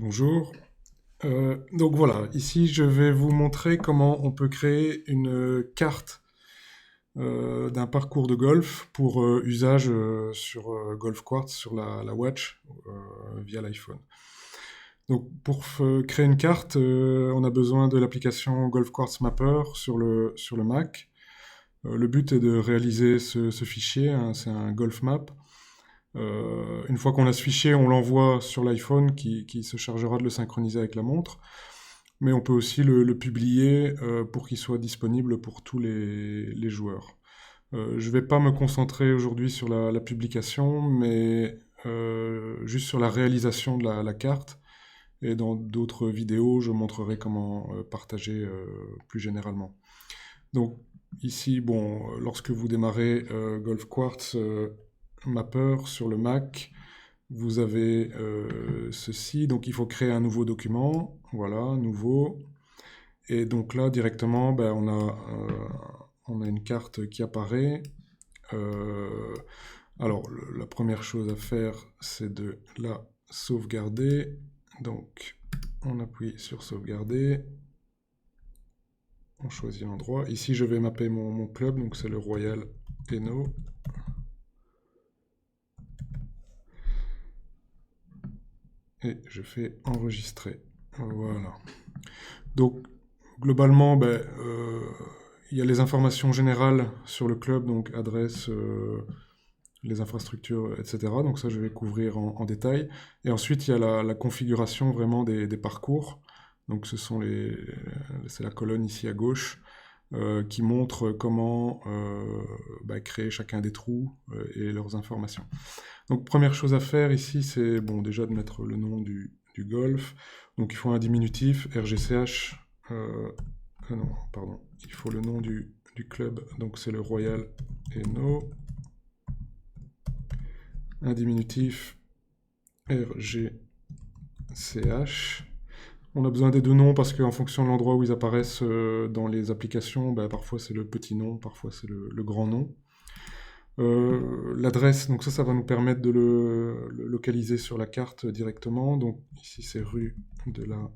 Bonjour. Donc voilà, ici je vais vous montrer comment on peut créer une carte d'un parcours de golf pour usage sur Golf Quartz, sur la Watch, via l'iPhone. Donc pour créer une carte, on a besoin de l'application Golf Quartz Mapper sur le Mac. Le but est de réaliser ce fichier, hein, c'est un golf map. Une fois qu'on a ce fichier, on l'envoie sur l'iPhone qui se chargera de le synchroniser avec la montre. Mais on peut aussi le publier pour qu'il soit disponible pour tous les joueurs. Je ne vais pas me concentrer aujourd'hui sur la publication, mais juste sur la réalisation de la carte. Et dans d'autres vidéos, je montrerai comment partager plus généralement. Donc ici, bon, lorsque vous démarrez Golf Quartz Mapper sur le Mac, vous avez ceci. Donc il faut créer un nouveau document. Voilà, nouveau. Et donc là, directement, ben, on a une carte qui apparaît. Euh, la première chose à faire, c'est de la sauvegarder. Donc, on appuie sur sauvegarder. On choisit l'endroit. Ici, je vais mapper mon club, donc c'est le Royal Hainaut. Et je fais enregistrer. Voilà. Donc, globalement, ben, il y a les informations générales sur le club, donc adresse, les infrastructures, etc. Donc ça, je vais couvrir en détail. Et ensuite, il y a la configuration vraiment des parcours. Donc c'est la colonne ici à gauche qui montre comment bah, créer chacun des trous et leurs informations. Donc première chose à faire ici, c'est bon, déjà de mettre le nom du golf. Donc il faut un diminutif, RGCH. Non, pardon. Il faut le nom du club. Donc c'est le Royal Hainaut. Un diminutif, RGCH. On a besoin des deux noms parce qu'en fonction de l'endroit où ils apparaissent dans les applications, bah, parfois c'est le petit nom, parfois c'est le grand nom. L'adresse, donc ça va nous permettre de le localiser sur la carte directement. Donc ici c'est rue de la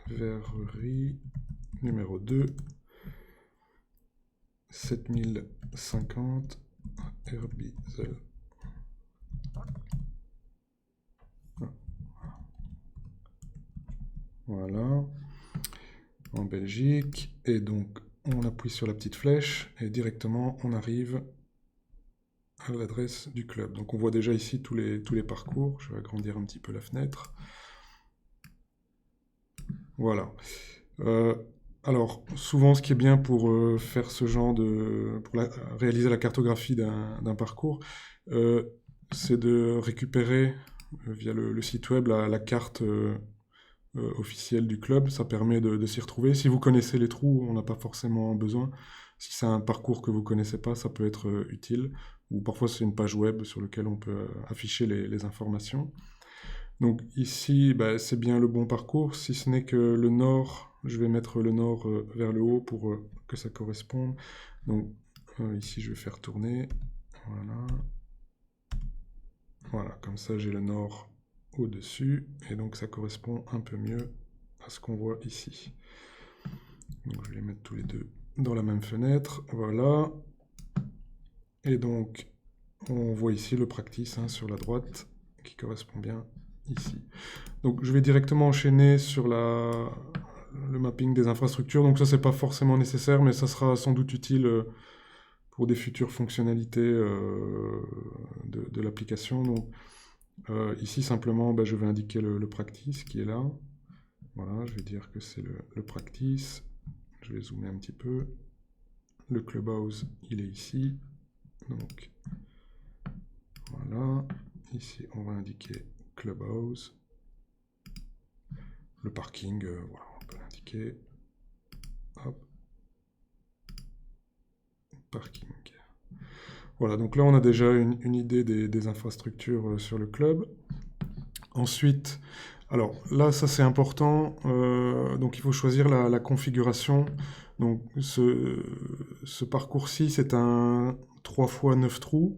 Verrerie, numéro 2, 7050 Herbizel. Voilà, en Belgique. Et donc on appuie sur la petite flèche et directement on arrive à l'adresse du club. Donc on voit déjà ici tous les parcours. Je vais agrandir un petit peu la fenêtre. Voilà. Euh, alors, souvent, ce qui est bien pour faire ce genre réaliser la cartographie d'un parcours, euh, c'est de récupérer via le site web la carte officielle du club. Ça permet de s'y retrouver. Si vous connaissez les trous, on n'a pas forcément besoin. Si c'est un parcours que vous connaissez pas, ça peut être utile. Ou parfois, c'est une page web sur laquelle on peut afficher les informations. Donc ici, bah, c'est bien le bon parcours, si ce n'est que le nord, je vais mettre le nord vers le haut pour que ça corresponde. Donc ici, je vais faire tourner. Voilà. Voilà, comme ça, j'ai le nord au-dessus. Et donc, ça correspond un peu mieux à ce qu'on voit ici. Donc, je vais les mettre tous les deux dans la même fenêtre. Voilà. Et donc, on voit ici le practice hein, sur la droite qui correspond bien ici. Donc je vais directement enchaîner sur le mapping des infrastructures. Donc ça, c'est pas forcément nécessaire, mais ça sera sans doute utile pour des futures fonctionnalités de l'application. Donc ici, simplement, bah, je vais indiquer le practice qui est là. Voilà, je vais dire que c'est le practice. Je vais zoomer un petit peu. Le clubhouse, il est ici. Donc voilà. Ici, on va indiquer clubhouse. Le parking, voilà, on peut l'indiquer. Hop. Parking. Voilà, donc là on a déjà une idée des infrastructures sur le club. Ensuite, alors là ça c'est important, donc il faut choisir la configuration. Donc ce parcours-ci c'est un 3 x 9 trous.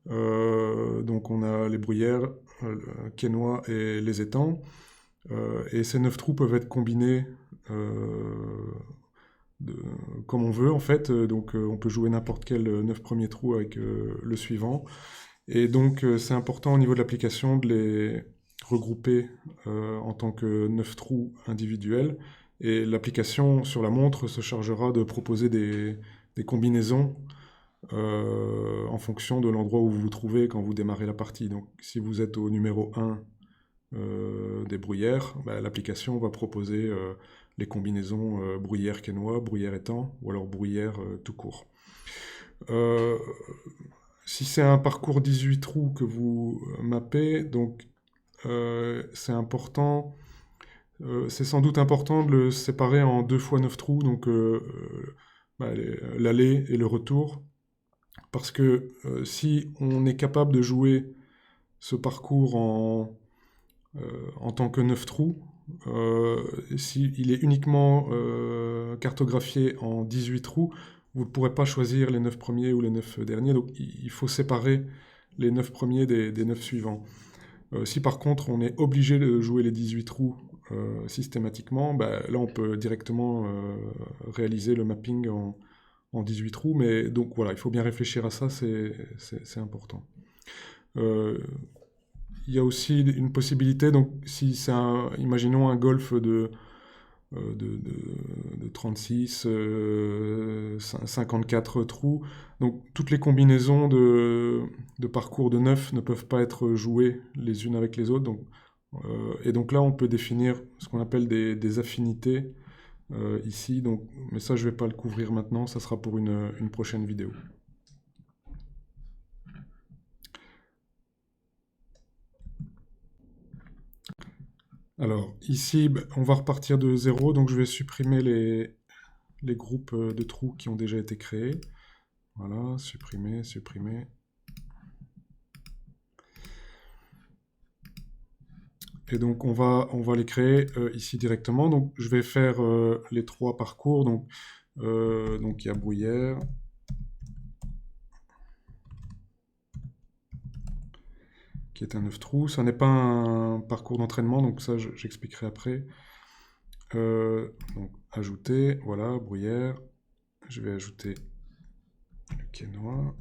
Donc on a les bruyères, Quesnoy et les étangs. Et ces 9 trous peuvent être combinés de- comme on veut en fait. Donc on peut jouer n'importe quel 9 premiers trous avec le suivant. Et donc c'est important au niveau de l'application de les regrouper en tant que 9 trous individuels. Et l'application sur la montre se chargera de proposer des combinaisons en fonction de l'endroit où vous vous trouvez quand vous démarrez la partie. Donc si vous êtes au numéro 1 des bruyères, bah, l'application va proposer les combinaisons bruyère-quesnoy, bruyère-étang, ou alors bruyère tout court. Euh, Si c'est un parcours 18 trous que vous mappez, donc c'est important, c'est sans doute important de le séparer en 2 fois 9 trous, donc bah, l'aller et le retour, parce que si on est capable de jouer ce parcours en tant que 9 trous, s'il est uniquement cartographié en 18 trous, vous ne pourrez pas choisir les 9 premiers ou les 9 derniers, donc il faut séparer les 9 premiers des 9 suivants. Si par contre on est obligé de jouer les 18 trous systématiquement, bah, là on peut directement réaliser le mapping en 18 trous, mais donc voilà, il faut bien réfléchir à ça, c'est important. Euh, il y a aussi une possibilité, donc si c'est imaginons un golf de 36, 54 trous, donc toutes les combinaisons de parcours de 9 ne peuvent pas être jouées les unes avec les autres, donc, et donc là on peut définir ce qu'on appelle des affinités ici, donc, mais ça je ne vais pas le couvrir maintenant, ça sera pour une prochaine vidéo. Alors ici, on va repartir de zéro, donc je vais supprimer les groupes de trous qui ont déjà été créés. Voilà, supprimer, supprimer. Et donc on va les créer ici directement. Donc je vais faire les 3 parcours. Donc il y a Bruyère, qui est un 9 trous. Ça n'est pas un parcours d'entraînement, donc ça j'expliquerai après. Donc ajouter, voilà, Bruyère. Je vais ajouter le Quesnoy,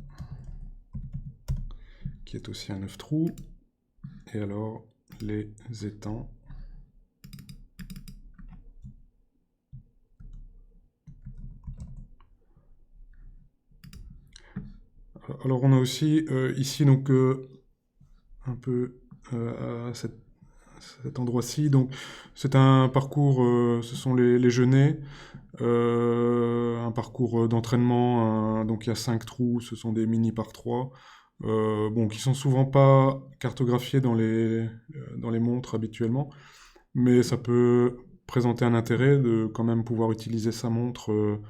qui est aussi un 9 trous. Et alors les étangs. Alors on a aussi ici donc un peu à cet endroit-ci. Donc c'est un parcours, ce sont les genêts, un parcours d'entraînement. Donc il y a 5 trous, ce sont des mini par 3. Bon, qui sont souvent pas cartographiés dans les montres habituellement, mais ça peut présenter un intérêt de quand même pouvoir utiliser sa montre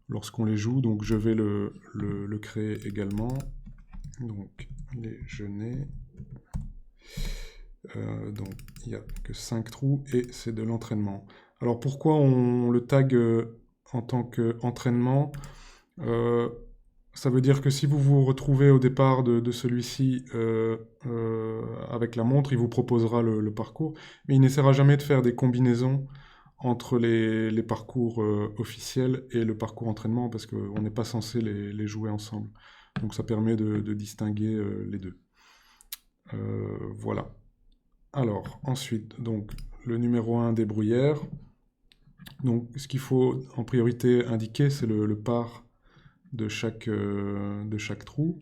lorsqu'on les joue. Donc je vais le créer également. Donc les genêts. Donc il n'y a que 5 trous et c'est de l'entraînement. Alors pourquoi on le tag en tant qu'entraînement? Ça veut dire que si vous vous retrouvez au départ de celui-ci avec la montre, il vous proposera le parcours, mais il n'essaiera jamais de faire des combinaisons entre les parcours officiels et le parcours entraînement parce qu'on n'est pas censé les jouer ensemble. Donc ça permet de distinguer les deux. Voilà. Alors, ensuite, donc, le numéro 1 des bruyères. Donc, ce qu'il faut en priorité indiquer, c'est le par de chaque trou.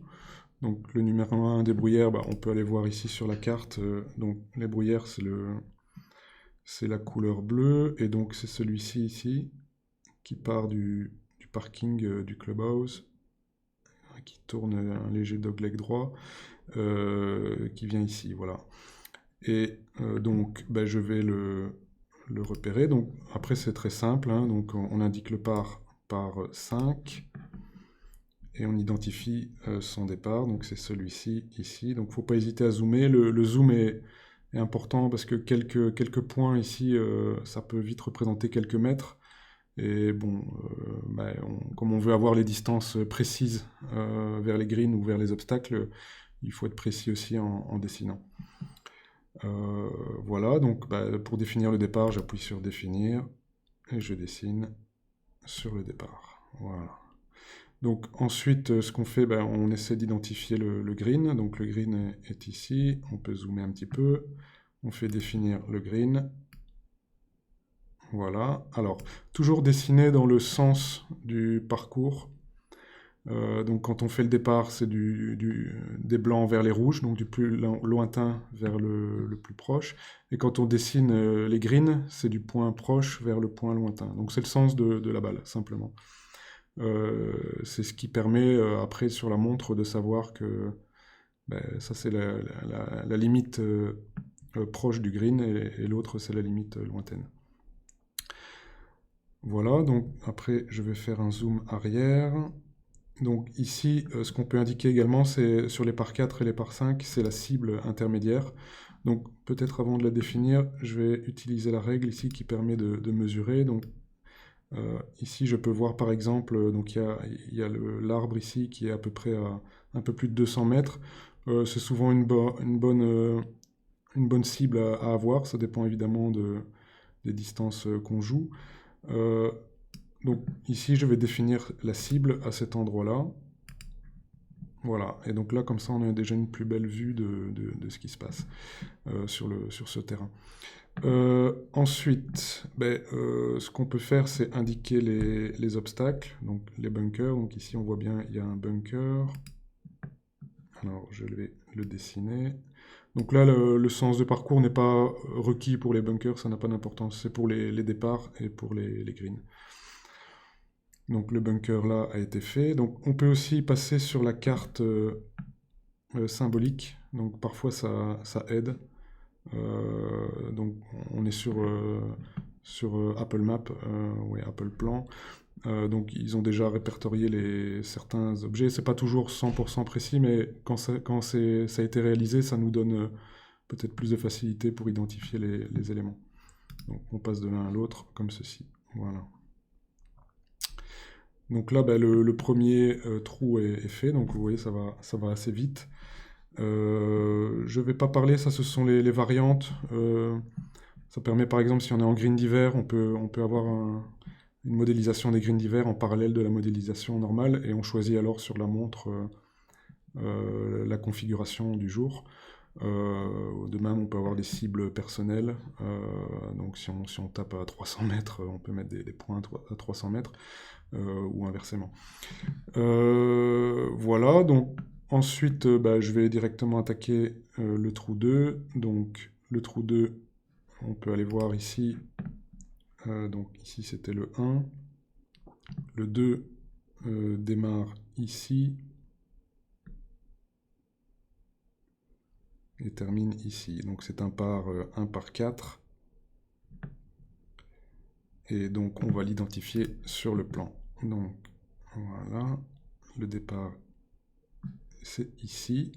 Donc, le numéro 1 des bruyères, bah, on peut aller voir ici sur la carte. Donc, les bruyères, c'est la couleur bleue. Et donc, c'est celui-ci ici, qui part du parking du clubhouse, qui tourne un léger dogleg droit, qui vient ici, voilà. Et donc, ben, je vais le repérer. Donc, après, c'est très simple, hein. Donc, on indique le par 5 et on identifie son départ. Donc, c'est celui-ci, ici. Donc, il ne faut pas hésiter à zoomer. Le zoom est important parce que quelques points ici, ça peut vite représenter quelques mètres. Et bon, ben, comme on veut avoir les distances précises vers les greens ou vers les obstacles, il faut être précis aussi en dessinant. Voilà, donc pour définir le départ, j'appuie sur définir et je dessine sur le départ. Voilà. Donc ensuite, ce qu'on fait, on essaie d'identifier le green. Donc le green est ici. On peut zoomer un petit peu. On fait définir le green. Voilà. Alors, toujours dessiner dans le sens du parcours. Donc quand on fait le départ, c'est des blancs vers les rouges, donc du plus lointain vers le plus proche. Et quand on dessine les greens, c'est du point proche vers le point lointain. Donc c'est le sens de la balle, simplement. C'est ce qui permet après sur la montre de savoir que ça c'est la limite proche du green et l'autre c'est la limite lointaine. Voilà, donc après je vais faire un zoom arrière. Donc ici, ce qu'on peut indiquer également, c'est sur les par 4 et les par 5, c'est la cible intermédiaire. Donc peut-être avant de la définir, je vais utiliser la règle ici qui permet de mesurer. Donc ici, je peux voir par exemple, donc il y a l'arbre ici qui est à peu près à un peu plus de 200 mètres. C'est souvent une bonne cible à avoir. Ça dépend évidemment des distances qu'on joue. Euh, donc ici, je vais définir la cible à cet endroit-là. Voilà, et donc là, comme ça, on a déjà une plus belle vue de ce qui se passe sur ce terrain. Ensuite, ce qu'on peut faire, c'est indiquer les obstacles, donc les bunkers. Donc ici, on voit bien, il y a un bunker. Alors, je vais le dessiner. Donc là, le sens de parcours n'est pas requis pour les bunkers, ça n'a pas d'importance. C'est pour les départs et pour les greens. Donc le bunker là a été fait. Donc on peut aussi passer sur la carte symbolique. Donc parfois ça aide. Donc on est sur Apple Map, ouais, Apple Plan. Donc ils ont déjà répertorié certains objets. C'est pas toujours 100% précis, mais quand ça a été réalisé, ça nous donne peut-être plus de facilité pour identifier les éléments. Donc on passe de l'un à l'autre comme ceci. Voilà. Donc là, le premier trou est fait, donc vous voyez, ça va assez vite. Je ne vais pas parler, ça ce sont les variantes. Ça permet par exemple, si on est en green d'hiver, on peut avoir une modélisation des greens d'hiver en parallèle de la modélisation normale, et on choisit alors sur la montre la configuration du jour. De même, on peut avoir des cibles personnelles. Donc si on tape à 300 mètres, on peut mettre des points à 300 mètres. Ou inversement. Voilà, donc ensuite je vais directement attaquer le trou 2. Donc le trou 2, on peut aller voir ici. Donc ici c'était le 1. Le 2 démarre ici et termine ici. Donc c'est un par 4. Et donc on va l'identifier sur le plan. Donc voilà, le départ c'est ici.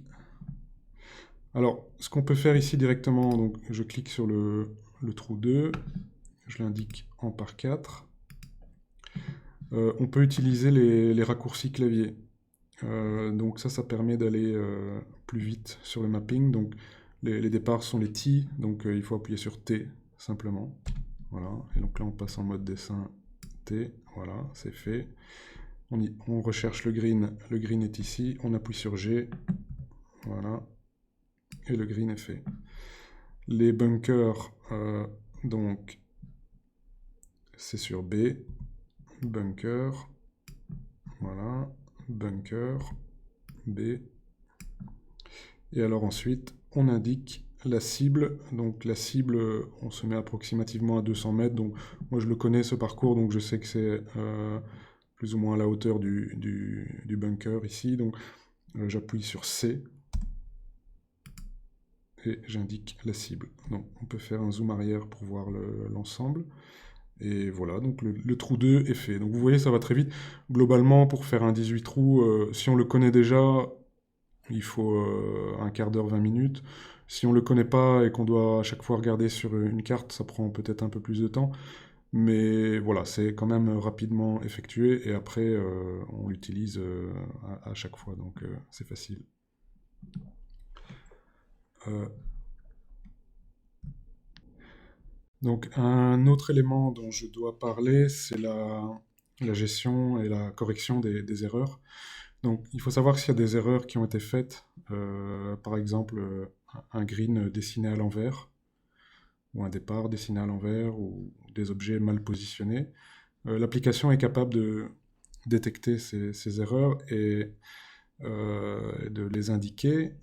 Alors, ce qu'on peut faire ici directement, donc je clique sur le trou 2, je l'indique en par 4. On peut utiliser les raccourcis clavier. Donc ça permet d'aller plus vite sur le mapping. Donc les départs sont les T, donc il faut appuyer sur T simplement. Voilà, et donc là on passe en mode dessin T, voilà, c'est fait. On recherche le green est ici, on appuie sur G, voilà, et le green est fait. Les bunkers, donc c'est sur B, bunker, voilà, bunker, B. Et alors ensuite, on indique la cible. Donc la cible, on se met approximativement à 200 mètres. Donc moi je le connais ce parcours, donc je sais que c'est plus ou moins à la hauteur du bunker ici. Donc j'appuie sur C et j'indique la cible. Donc on peut faire un zoom arrière pour voir l'ensemble. Et voilà, donc le trou 2 est fait. Donc vous voyez, ça va très vite. Globalement, pour faire un 18 trous, si on le connaît déjà, il faut un quart d'heure, 20 minutes. Si on ne le connaît pas et qu'on doit à chaque fois regarder sur une carte, ça prend peut-être un peu plus de temps. Mais voilà, c'est quand même rapidement effectué et après, on l'utilise à chaque fois, donc c'est facile. Donc un autre élément dont je dois parler, c'est la gestion et la correction des erreurs. Donc il faut savoir que s'il y a des erreurs qui ont été faites, par exemple un green dessiné à l'envers, ou un départ dessiné à l'envers, ou des objets mal positionnés, l'application est capable de détecter ces erreurs et de les indiquer.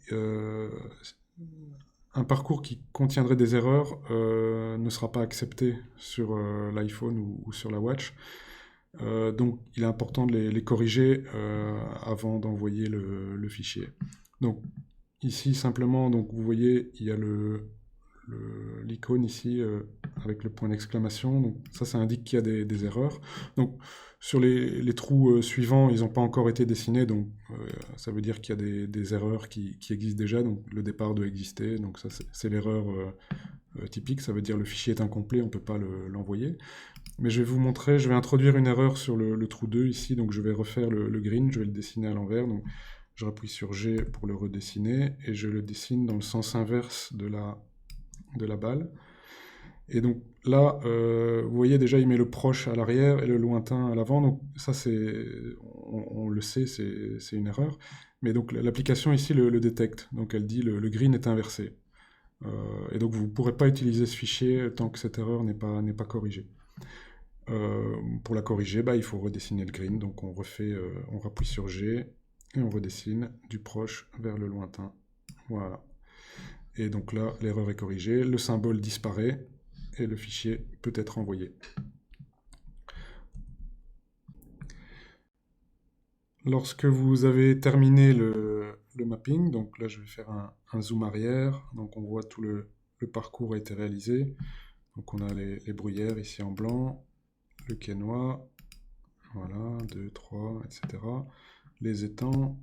Un parcours qui contiendrait des erreurs ne sera pas accepté sur l'iPhone ou sur la Watch. Donc il est important de les corriger avant d'envoyer le fichier. Donc ici simplement, donc, vous voyez, il y a l'icône ici avec le point d'exclamation. Donc ça indique qu'il y a des erreurs. Donc sur les trous suivants, ils n'ont pas encore été dessinés, donc ça veut dire qu'il y a des erreurs qui existent déjà. Donc le départ doit exister. Donc ça c'est l'erreur typique. Ça veut dire le fichier est incomplet, on ne peut pas l'envoyer. Mais je vais vous montrer, je vais introduire une erreur sur le trou 2 ici. Donc je vais refaire le green, je vais le dessiner à l'envers. Donc je rappuie sur G pour le redessiner et je le dessine dans le sens inverse de la balle. Et donc là, vous voyez déjà, il met le proche à l'arrière et le lointain à l'avant. Donc ça, on le sait, c'est une erreur. Mais donc l'application ici le détecte. Donc elle dit le green est inversé. Et donc vous ne pourrez pas utiliser ce fichier tant que cette erreur n'est pas corrigée. Pour la corriger, il faut redessiner le green. Donc on rappuie sur G et on redessine du proche vers le lointain. Voilà. Et donc là, l'erreur est corrigée, le symbole disparaît et le fichier peut être envoyé. Lorsque vous avez terminé le mapping, donc là je vais faire un zoom arrière, donc on voit tout le parcours a été réalisé. Donc on a les bruyères ici en blanc, le quinoa, voilà, 2, 3, etc. Les étangs,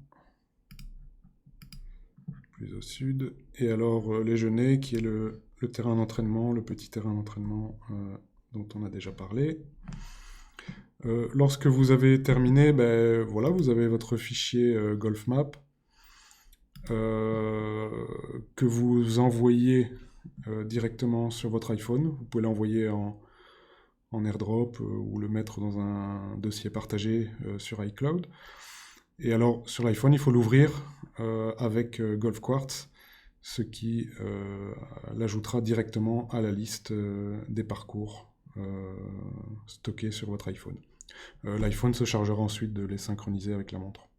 plus au sud. Et alors les genêts, qui est le terrain d'entraînement, le petit terrain d'entraînement dont on a déjà parlé. Lorsque vous avez terminé, voilà, vous avez votre fichier GolfMap que vous envoyez directement sur votre iPhone. Vous pouvez l'envoyer en AirDrop ou le mettre dans un dossier partagé sur iCloud. Et alors, sur l'iPhone, il faut l'ouvrir avec Golf Quartz, ce qui l'ajoutera directement à la liste des parcours stockés sur votre iPhone. L'iPhone se chargera ensuite de les synchroniser avec la montre.